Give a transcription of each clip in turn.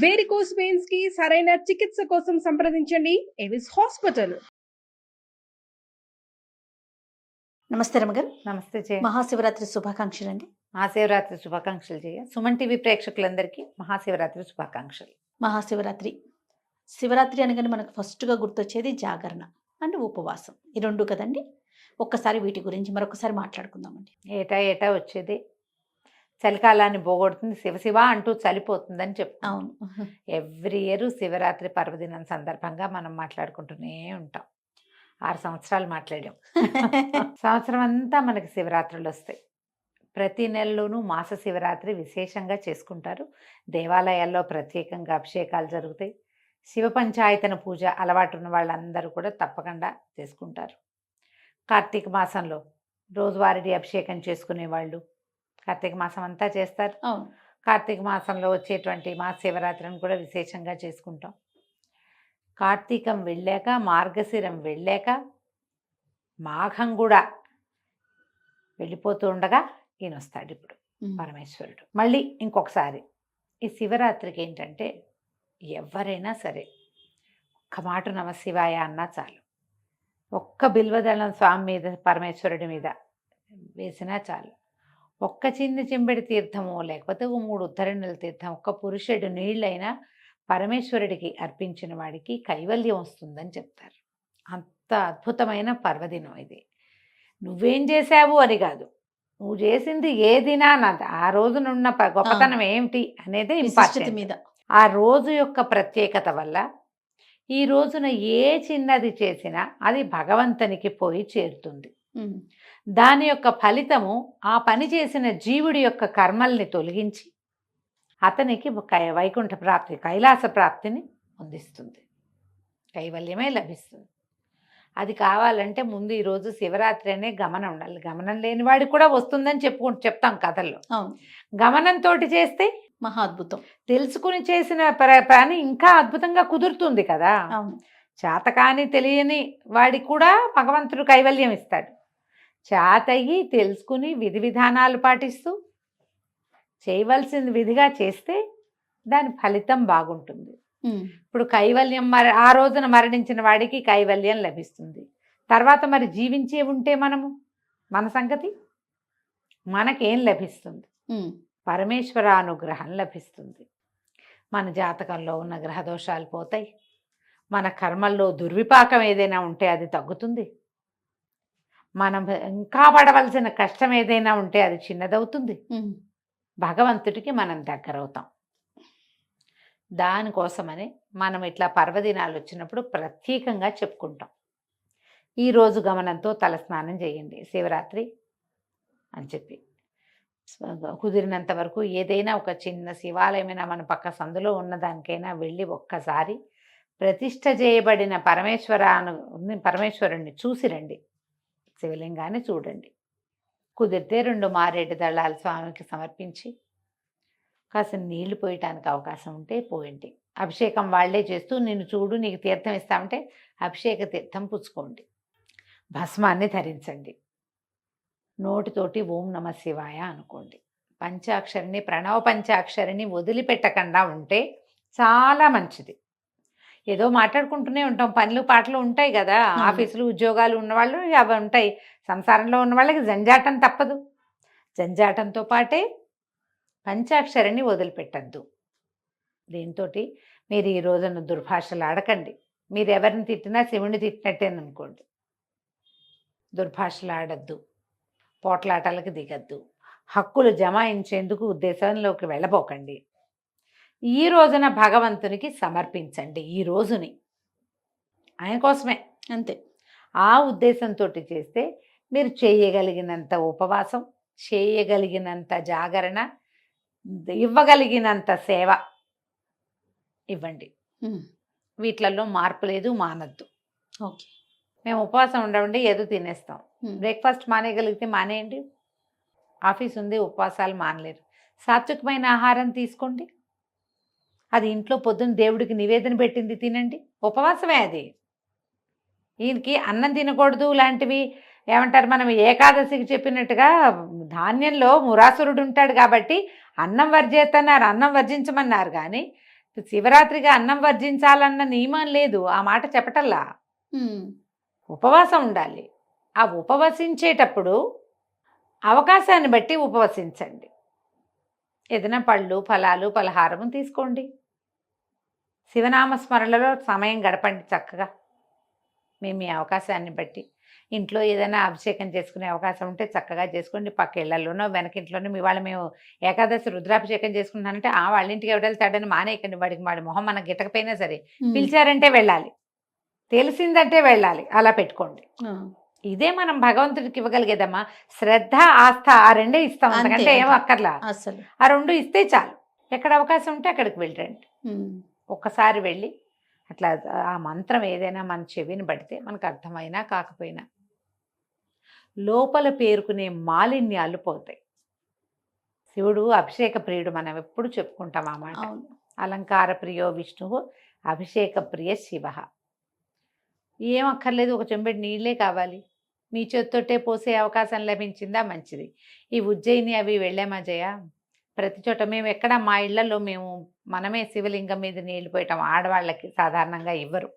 Varicose veins కి సరైన చికిత్స కోసం సంప్రదించండి ఎవిస్ హాస్పిటల్. నమస్తే రమగారు. నమస్తే జయ. మహాశివరాత్రి శుభాకాంక్షలు అండి. మహాశివరాత్రి శుభాకాంక్షలు జయ. సుమన్ టీవీ ప్రేక్షకులందరికీ మహాశివరాత్రి శుభాకాంక్షలు. మహాశివరాత్రి, శివరాత్రి అనగానే మనకు ఫస్ట్గా గుర్తొచ్చేది జాగరణ అండ్ ఉపవాసం, ఈ రెండు కదండి. ఒక్కసారి వీటి గురించి మరొకసారి మాట్లాడుకుందామండి. ఏటా వచ్చేది చలికాలాన్ని పోగొడుతుంది, శివశివ అంటూ చలిపోతుందని చెప్తాం. అవును. ఎవ్రీ ఇయర్ శివరాత్రి పర్వదినం సందర్భంగా మనం మాట్లాడుకుంటూనే ఉంటాం. 6 సంవత్సరాలు మాట్లాడాం. సంవత్సరం అంతా మనకి శివరాత్రులు వస్తాయి. ప్రతి నెలలోనూ మాస శివరాత్రి విశేషంగా చేసుకుంటారు. దేవాలయాల్లో ప్రత్యేకంగా అభిషేకాలు జరుగుతాయి. శివ పంచాయతన పూజ అలవాటు ఉన్న వాళ్ళందరూ కూడా తప్పకుండా చేసుకుంటారు. కార్తీక మాసంలో రోజువారీ అభిషేకం చేసుకునే వాళ్ళు కార్తీక మాసం అంతా చేస్తారు. అవును. కార్తీక మాసంలో వచ్చేటువంటి మాస శివరాత్రిని కూడా విశేషంగా చేసుకుంటాం. కార్తీకం వెళ్ళాక, మార్గశిరం వెళ్ళాక, మాఘం కూడా వెళ్ళిపోతూ ఉండగా ఈయన వస్తాడు ఇప్పుడు పరమేశ్వరుడు. మళ్ళీ ఇంకొకసారి ఈ శివరాత్రికి ఏంటంటే ఎవరైనా సరే ఒక్క మాట నమ శివాయ అన్నా చాలు, ఒక్క బిల్వదళం స్వామి మీద పరమేశ్వరుడి మీద వేసినా చాలు, ఒక్క చిన్న చెంబెడి తీర్థము లేకపోతే 3 ఉద్ధరణల తీర్థం, ఒక్క పురుషుడు నీళ్ళైనా పరమేశ్వరుడికి అర్పించిన వాడికి కైవల్యం వస్తుందని చెప్తారు. అంత అద్భుతమైన పర్వదినం ఇది. నువ్వేం చేశావు అని కాదు, నువ్వు చేసింది ఏదినా ఆ రోజునున్న గొప్పతనం ఏమిటి అనేది ఇంపార్టెంట్. మీద ఆ రోజు యొక్క ప్రత్యేకత వల్ల ఈ రోజున ఏ చిన్నది చేసినా అది భగవంతునికి పోయి చేరుతుంది. దాని యొక్క ఫలితము ఆ పని చేసిన జీవుడి యొక్క కర్మల్ని తొలగించి అతనికి వైకుంఠ ప్రాప్తి, కైలాస ప్రాప్తిని అందిస్తుంది, కైవల్యమే లభిస్తుంది. అది కావాలంటే ముందు ఈరోజు శివరాత్రి అనే గమనం ఉండాలి. గమనం లేని వాడికి కూడా వస్తుందని చెప్తాం కథల్లో. గమనంతో చేస్తే మహా అద్భుతం. తెలుసుకుని చేసిన పని ఇంకా అద్భుతంగా కుదురుతుంది కదా. చేతకాని తెలియని వాడికి కూడా భగవంతుడు కైవల్యం ఇస్తాడు. చేతయి తెలుసుకుని విధి విధానాలు పాటిస్తూ చేయవలసిన విధిగా చేస్తే దాని ఫలితం బాగుంటుంది. ఇప్పుడు కైవల్యం ఆ రోజున మరణించిన వాడికి కైవల్యం లభిస్తుంది. తర్వాత మరి జీవించే ఉంటే మన సంగతి, మనకేం లభిస్తుంది? పరమేశ్వర అనుగ్రహం లభిస్తుంది. మన జాతకంలో ఉన్న గ్రహదోషాలు పోతాయి. మన కర్మల్లో దుర్విపాకం ఏదైనా ఉంటే అది తగ్గుతుంది. మనం ఇంకా పడవలసిన కష్టం ఏదైనా ఉంటే అది చిన్నదవుతుంది. భగవంతుడికి మనం దగ్గరవుతాం. దానికోసమని మనం ఇట్లా పర్వదినాలు వచ్చినప్పుడు ప్రత్యేకంగా చెప్పుకుంటాం. ఈరోజు గమనంతో తలస్నానం చేయండి శివరాత్రి అని చెప్పి, కుదిరినంత వరకు ఏదైనా ఒక చిన్న శివాలయమైనా మన పక్క సందులో ఉన్నదానికైనా వెళ్ళి ఒక్కసారి ప్రతిష్ఠ చేయబడిన పరమేశ్వరుణ్ణి చూసి రండి. శివలింగాన్ని చూడండి. కుదిరితే 2 మారేడు దళాలు స్వామికి సమర్పించి కాస్త నీళ్లు పోయటానికి అవకాశం ఉంటే పోయండి. అభిషేకం వాళ్లే చేస్తూ నిన్ను చూడు నీకు తీర్థం ఇస్తామంటే అభిషేక తీర్థం పుచ్చుకోండి. భస్మాన్ని ధరించండి. నోటితోటి ఓం నమ శివాయ అనుకోండి. పంచాక్షరిని, ప్రణవ పంచాక్షరిని వదిలిపెట్టకుండా ఉంటే చాలా మంచిది. ఏదో మాట్లాడుకుంటూనే ఉంటాం, పనులు పాటలు ఉంటాయి కదా, ఆఫీసులు ఉద్యోగాలు ఉన్నవాళ్ళు అవి ఉంటాయి. సంసారంలో ఉన్న వాళ్ళకి జంజాటం తప్పదు. జంజాటంతో పాటే పంచాక్షరిని వదిలిపెట్టద్దు. దీంతో మీరు ఈ రోజున దుర్భాషలు ఆడకండి. మీరు ఎవరిని తిట్టినా శివుని తిట్టినట్టేననుకోండి. దుర్భాషలు ఆడద్దు, పోట్లాటలకు దిగద్దు, హక్కులు జమాయించేందుకు ఉద్దేశంలోకి వెళ్ళబోకండి. ఈ రోజున భగవంతునికి సమర్పించండి. ఈ రోజుని ఆయన కోసమే, అంతే. ఆ ఉద్దేశంతో చేస్తే మీరు చేయగలిగినంత ఉపవాసం, చేయగలిగినంత జాగరణ, ఇవ్వగలిగినంత సేవ ఇవ్వండి. వీటిలలో మార్పు లేదు, మానద్దు. ఓకే, మేము ఉపవాసం ఉండవండి, ఏదో తినేస్తాం. బ్రేక్ఫాస్ట్ మానేయగలిగితే మానేయండి. ఆఫీస్ ఉంది, ఉపవాసాలు మానలేరు. సాత్వికమైన ఆహారం తీసుకోండి. అది ఇంట్లో పొద్దున్న దేవుడికి నివేదన పెట్టింది తినండి. ఉపవాసమే అది. ఈయనకి అన్నం తినకూడదు లాంటివి ఏమంటారు, మనం ఏకాదశికి చెప్పినట్టుగా ధాన్యంలో మురాసురుడు ఉంటాడు కాబట్టి అన్నం వర్జేతన్నారు, అన్నం వర్జించమన్నారు. కానీ శివరాత్రిగా అన్నం వర్జించాలన్న నియమం లేదు, ఆ మాట చెప్పటల్లా. ఉమ్. ఉపవాసం ఉండాలి. ఆ ఉపవసించేటప్పుడు అవకాశాన్ని బట్టి ఉపవసించండి. ఏదైనా పళ్ళు, ఫలాలు, పలహారము తీసుకోండి. శివనామస్మరణలో సమయం గడపండి చక్కగా. మీ అవకాశాన్ని బట్టి ఇంట్లో ఏదైనా అభిషేకం చేసుకునే అవకాశం ఉంటే చక్కగా చేసుకోండి. పక్క ఇళ్లలోనో వెనకింట్లోనో మీ వాళ్ళు మేము ఏకాదశి రుద్రాభిషేకం చేసుకుంటున్నానంటే వాళ్ళ ఇంటికి ఎవరు వెళ్తాడని మానేయకండి. వాడి మొహం మనకు గిట్టకపోయినా సరే పిలిచారంటే వెళ్ళాలి, తెలిసిందంటే వెళ్ళాలి, అలా పెట్టుకోండి. ఇదే మనం భగవంతుడికి ఇవ్వగలిగేదమ్మా. శ్రద్ధ, ఆస్థ ఆ రెండే ఇస్తాం, అంతకంటే ఏం అక్కర్లా. అసలు ఆ రెండు ఇస్తే చాలు. ఎక్కడ అవకాశం ఉంటే అక్కడికి వెళ్ళండి. ఒక్కసారి వెళ్ళి అట్లా ఆ మంత్రం ఏదైనా మన చెవిని పడితే మనకు అర్థమైనా కాకపోయినా లోపల పేరుకునే మాలిన్యాలు పోతాయి. శివుడు అభిషేక ప్రియుడు, మనం ఎప్పుడు చెప్పుకుంటాం ఆ మాట. అలంకార ప్రియో విష్ణువు అభిషేక ప్రియ శివ. ఏం అక్కర్లేదు, ఒక చెంబెడు నీళ్ళే కావాలి. మీ చేత్తోటే పోసే అవకాశం లభించిందా మంచిది. ఈ ఉజ్జయిని అవి వెళ్ళామా జయ, ప్రతి చోట మేము ఎక్కడ మా ఇళ్లలో మేము మనమే శివలింగం మీద నీళ్లు పోయటం ఆడవాళ్ళకి సాధారణంగా ఇవ్వరు.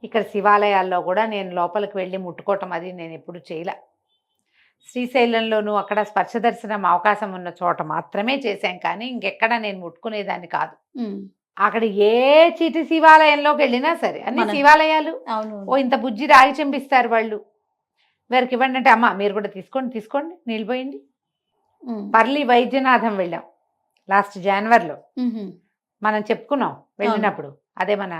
ఇక్కడ శివాలయాల్లో కూడా నేను లోపలికి వెళ్ళి ముట్టుకోవటం అది నేను ఎప్పుడు చేయలే. శ్రీశైలంలోనూ అక్కడ స్పర్శ దర్శనం అవకాశం ఉన్న చోట మాత్రమే చేశాం, కానీ ఇంకెక్కడ నేను ముట్టుకునేదాన్ని కాదు. అక్కడ ఏ చీటి శివాలయంలోకి వెళ్ళినా సరే అన్ని శివాలయాలు ఇంత బుజ్జి రాగి చెంపిస్తారు వాళ్ళు. వారికి ఇవ్వండి అంటే అమ్మ మీరు కూడా తీసుకోండి నీళ్ళు పోయండి. పర్లి వైద్యనాథం వెళ్ళాం లాస్ట్ జనవరిలో, మనం చెప్పుకున్నాం వెళ్ళినప్పుడు. అదే మన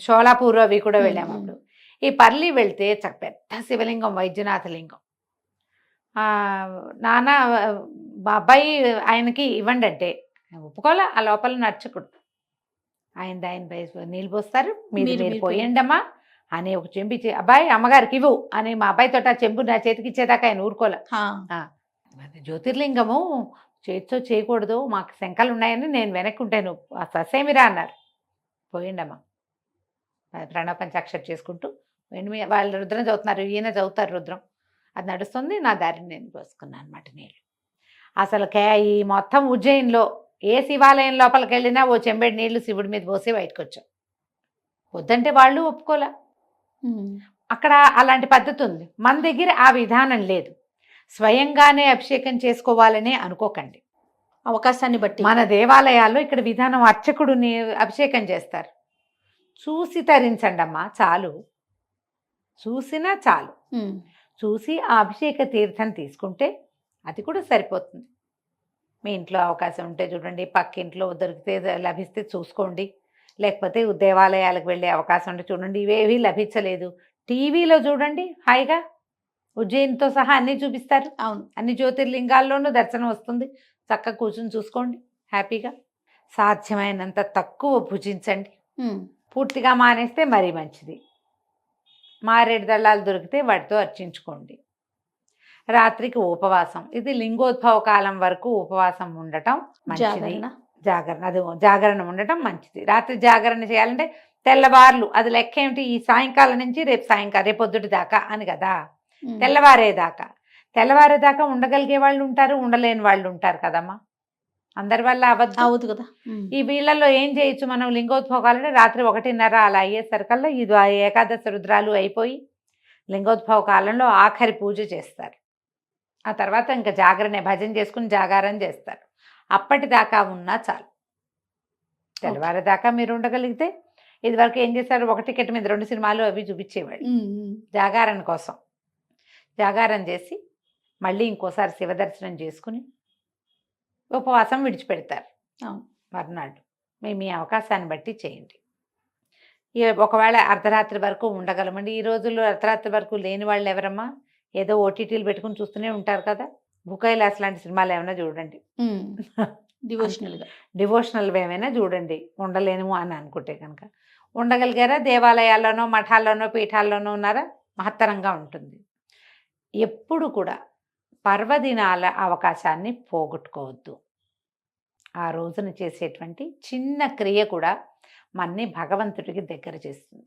షోలాపూర్ అవి కూడా వెళ్ళాము అప్పుడు. ఈ పర్లి వెళ్తే పెద్ద శివలింగం, వైద్యనాథ లింగం. నాన్న మా అబ్బాయి ఆయనకి ఇవ్వండి అంటే ఒప్పుకోలే. ఆ లోపల నర్చకుడు ఆయన నీళ్ళు పోస్తారు, మీరు పోయండి అమ్మా అని ఒక చెంబి అబ్బాయి అమ్మగారికి ఇవ్వు అని మా అబ్బాయితో ఆ చెంబు నా చేతికి ఇచ్చేదాకా ఆయన ఊరుకోలే. జ్యోతిర్లింగము చేతితో చేయకూడదు, మాకు శంకలు ఉన్నాయని నేను వెనక్కి ఉంటాను, ససేమిరా అన్నారు. పోయండి అమ్మా, ప్రణవ పంచాక్షరి చేసుకుంటూ వాళ్ళు రుద్రం చదువుతున్నారు, ఈయన చదువుతారు రుద్రం, అది నడుస్తుంది. నా దారిని నేను పోసుకున్నాను అనమాట నీళ్ళు. అసలు ఈ మొత్తం ఉజ్జయిన్లో ఏ శివాలయం లోపలికి వెళ్ళినా ఓ చెంబెడి నీళ్లు శివుడి మీద పోసి బయటకు వచ్చాం. వద్దంటే వాళ్ళు ఒప్పుకోలే. అక్కడ అలాంటి పద్ధతి ఉంది, మన దగ్గర ఆ విధానం లేదు. స్వయంగానే అభిషేకం చేసుకోవాలనే అనుకోకండి, అవకాశాన్ని బట్టి. మన దేవాలయాల్లో ఇక్కడ విధానం అర్చకుడిని అభిషేకం చేస్తారు. చూసి తరించండి అమ్మా చాలు, చూసినా చాలు. చూసి ఆ అభిషేక తీర్థం తీసుకుంటే అది కూడా సరిపోతుంది. మీ ఇంట్లో అవకాశం ఉంటే చూడండి, పక్కింట్లో దొరికితే లభిస్తే చూసుకోండి, లేకపోతే దేవాలయాలకు వెళ్ళే అవకాశం ఉంటే చూడండి. ఇవేవి లభించలేదు, టీవీలో చూడండి, హాయిగా ఉజ్జయినితో సహా అన్నీ చూపిస్తారు. అవును, అన్ని జ్యోతిర్లింగాల్లోనూ దర్శనం వస్తుంది. చక్కగా కూర్చుని చూసుకోండి హ్యాపీగా. సాధ్యమైనంత తక్కువ భుజించండి, పూర్తిగా మానేస్తే మరీ మంచిది. మారేడు దళాలు దొరికితే వాటితో అర్చించుకోండి. రాత్రికి ఉపవాసం, ఇది లింగోద్భవ కాలం వరకు ఉపవాసం ఉండటం మంచిది. జాగరణ ఉండటం మంచిది. రాత్రి జాగరణ చేయాలంటే తెల్లవార్లు, అది లెక్క ఏమిటి, ఈ సాయంకాలం నుంచి రేపొద్దుటి దాకా అని కదా, తెల్లవారేదాకా ఉండగలిగే వాళ్ళు ఉంటారు, ఉండలేని వాళ్ళు ఉంటారు కదమ్మా. అందరి వల్ల అవద్దు కదా. ఈ వీళ్ళల్లో ఏం చేయొచ్చు మనం, లింగోద్భోగాలంటే రాత్రి 1:30 అలా అయ్యేసరికల్లా ఇది ఏకాదశి రుద్రాలు అయిపోయి లింగోద్భవ కాలంలో ఆఖరి పూజ చేస్తారు. ఆ తర్వాత ఇంకా భజన చేసుకుని జాగారం చేస్తారు. అప్పటిదాకా ఉన్నా చాలు. తెల్లవారేదాకా మీరు ఉండగలిగితే, ఇది వరకు ఏం చేశారు, ఒక టికెట్ మీద 2 సినిమాలు అవి చూపించేవాళ్ళు జాగారం కోసం. జాగారం చేసి మళ్ళీ ఇంకోసారి శివదర్శనం చేసుకుని ఉపవాసం విడిచిపెడతారు మర్నాడు. మీ అవకాశాన్ని బట్టి చేయండి. ఒకవేళ అర్ధరాత్రి వరకు ఉండగలమండి. ఈ రోజుల్లో అర్ధరాత్రి వరకు లేని వాళ్ళు ఎవరమ్మా, ఏదో ఓటీటీలు పెట్టుకుని చూస్తూనే ఉంటారు కదా. బుకైలాస్ లాంటి సినిమాలు ఏమైనా చూడండి, డివోషనల్ ఏమైనా చూడండి, ఉండలేము అని అనుకుంటే కనుక. ఉండగలిగారా, దేవాలయాల్లోనో మఠాల్లోనో పీఠాల్లోనో ఉన్నారా, మహత్తరంగా ఉంటుంది. ఎప్పుడు కూడా పర్వదినాల అవకాశాన్ని పోగొట్టుకోవద్దు. ఆ రోజున చేసేటువంటి చిన్న క్రియ కూడా మనని భగవంతుడికి దగ్గర చేస్తుంది,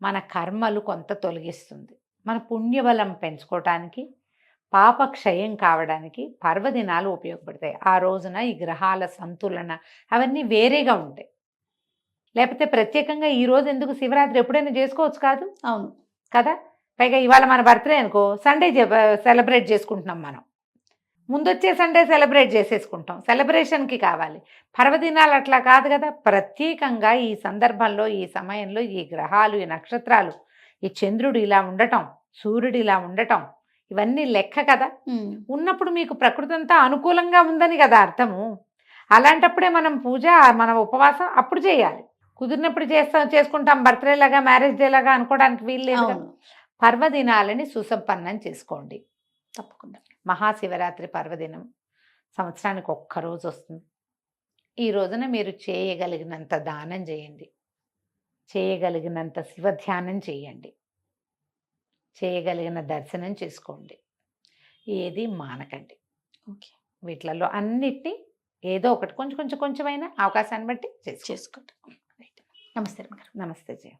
మన కర్మలు కొంత తొలగిస్తుంది, మన పుణ్యబలం పెంచుకోవటానికి, పాపక్షయం కావడానికి పర్వదినాలు ఉపయోగపడతాయి. ఆ రోజున ఈ గ్రహాల సంతులన అవన్నీ వేరేగా ఉంటాయి. లేకపోతే ప్రత్యేకంగా ఈ రోజు ఎందుకు శివరాత్రి ఎప్పుడైనా చేసుకోవచ్చు కాదు అవును. కదా. పైగా ఇవాళ మన బర్త్డే అనుకో, సండే సెలబ్రేట్ చేసుకుంటున్నాం మనం. ముందొచ్చే సండే సెలబ్రేట్ చేసేసుకుంటాం. సెలబ్రేషన్కి కావాలి. పర్వదినాలు అట్లా కాదు కదా. ప్రత్యేకంగా ఈ సందర్భంలో, ఈ సమయంలో, ఈ గ్రహాలు, ఈ నక్షత్రాలు, ఈ చంద్రుడు ఇలా ఉండటం, సూర్యుడు ఇలా ఉండటం, ఇవన్నీ లెక్క కదా. ఉన్నప్పుడు మీకు ప్రకృతి అంతా అనుకూలంగా ఉందని కదా అర్థము. అలాంటప్పుడే మనం పూజ, మన ఉపవాసం అప్పుడు చేయాలి. కుదిరినప్పుడు చేసుకుంటాం. బర్త్డే లాగా, మ్యారేజ్ డే లాగా అనుకోవడానికి వీలు లేదు కదా. అవును. పర్వదినాలని సుసంపన్నం చేసుకోండి. తప్పకుండా. మహాశివరాత్రి పర్వదినం సంవత్సరానికి ఒక్కరోజు వస్తుంది. ఈ రోజున మీరు చేయగలిగినంత దానం చేయండి, చేయగలిగినంత శివధ్యానం చేయండి, చేయగలిగిన దర్శనం చేసుకోండి. ఏది మానకండి. ఓకే. వీటిలలో అన్నిటినీ ఏదో ఒకటి కొంచెమైనా అవకాశాన్ని బట్టి చేసుకోండి. చేసుకోండి. రైట్. నమస్తే రమగారు. నమస్తే జయ.